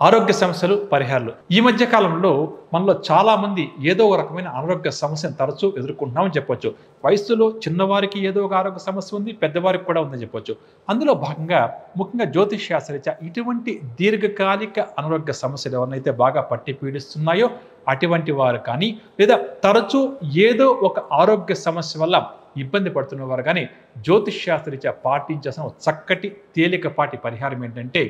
ఆరోగ్య సమస్యలు పరిహారాలు. ఈ మధ్య కాలంలో మనలో చాలామంది ఏదో ఒక రకమైన అనారోగ్య సమస్యను తరచూ ఎదుర్కొంటున్నామని చెప్పొచ్చు. వయస్సులో చిన్నవారికి ఏదో ఒక ఆరోగ్య సమస్య ఉంది, పెద్దవారికి కూడా ఉందని చెప్పొచ్చు. అందులో భాగంగా ముఖ్యంగా జ్యోతిష్ శాస్త్రరీత్యా ఇటువంటి దీర్ఘకాలిక అనారోగ్య సమస్యలు ఎవరినైతే బాగా పట్టి పీడిస్తున్నాయో అటువంటి వారు కానీ, లేదా తరచూ ఏదో ఒక ఆరోగ్య సమస్య వల్ల ఇబ్బంది పడుతున్నవారు కానీ జ్యోతిష్ శాస్త్రరీత్యా పాటించాల్సిన చక్కటి తేలికపాటి పరిహారం ఏంటంటే,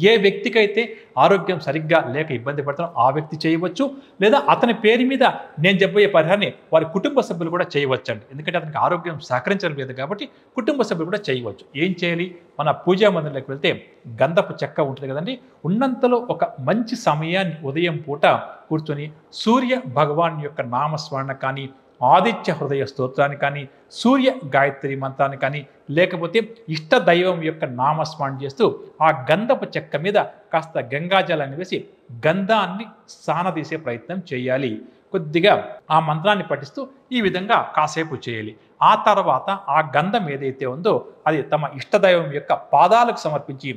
ఏ వ్యక్తికైతే ఆరోగ్యం సరిగ్గా లేక ఇబ్బంది పడుతున్నారో ఆ వ్యక్తి చేయవచ్చు, లేదా అతని పేరు మీద నేను చెప్పబోయే పరిహారాన్ని వారి కుటుంబ సభ్యులు కూడా చేయవచ్చండి. ఎందుకంటే అతనికి ఆరోగ్యం సహకరించడం లేదు కాబట్టి కుటుంబ సభ్యులు కూడా చేయవచ్చు. ఏం చేయాలి? మన పూజా మందిరంలోకి వెళ్తే గంధపు చెక్క ఉంటుంది కదండి, ఉన్నంతలో ఒక మంచి సమయాన్ని ఉదయం పూట కూర్చొని సూర్య భగవాన్ యొక్క నామస్మరణ కానీ, ఆదిత్య హృదయ స్తోత్రాన్ని కానీ, సూర్య గాయత్రి మంత్రాన్ని కానీ, లేకపోతే ఇష్ట దైవం యొక్క నామస్మరణ చేస్తూ ఆ గంధపు చెక్క మీద కాస్త గంగాజలాన్ని వేసి గంధాన్ని సానదీసే ప్రయత్నం చేయాలి. కొద్దిగా ఆ మంత్రాన్ని పఠిస్తూ ఈ విధంగా కాసేపు చేయాలి. ఆ తర్వాత ఆ గంధం ఏదైతే ఉందో అది తమ ఇష్టదైవం యొక్క పాదాలకు సమర్పించి,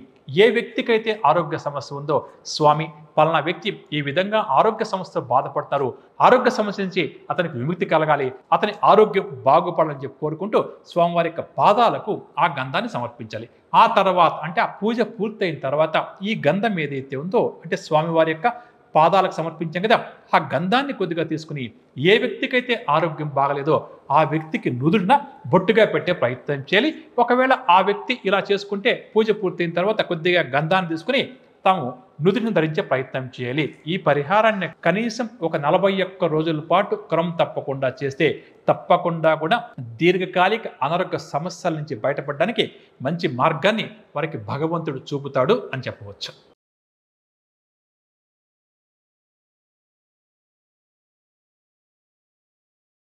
ఏ వ్యక్తికైతే ఆరోగ్య సమస్య ఉందో, స్వామి పలానా వ్యక్తి ఈ విధంగా ఆరోగ్య సమస్యతో బాధపడతారు, ఆరోగ్య సమస్య నుంచి అతనికి విముక్తి కలగాలి, అతని ఆరోగ్యం బాగుపడాలని చెప్పి కోరుకుంటూ స్వామివారి యొక్క పాదాలకు ఆ గంధాన్ని సమర్పించాలి. ఆ తర్వాత అంటే ఆ పూజ పూర్తయిన తర్వాత ఈ గంధం ఏదైతే ఉందో అంటే స్వామివారి యొక్క పాదాలకు సమర్పించాం కదా, ఆ గంధాన్ని కొద్దిగా తీసుకుని ఏ వ్యక్తికైతే ఆరోగ్యం బాగలేదో ఆ వ్యక్తికి నుదుటిన బొట్టుగా పెట్టే ప్రయత్నం చేయాలి. ఒకవేళ ఆ వ్యక్తి ఇలా చేసుకుంటే పూజ పూర్తయిన తర్వాత కొద్దిగా గంధాన్ని తీసుకుని తాము నుదుటిని ధరించే ప్రయత్నం చేయాలి. ఈ పరిహారాన్ని కనీసం ఒక 41 రోజుల పాటు క్రమం తప్పకుండా చేస్తే తప్పకుండా కూడా దీర్ఘకాలిక అనారోగ్య సమస్యల నుంచి బయటపడడానికి మంచి మార్గాన్ని వారికి భగవంతుడు చూపుతాడు అని చెప్పవచ్చు.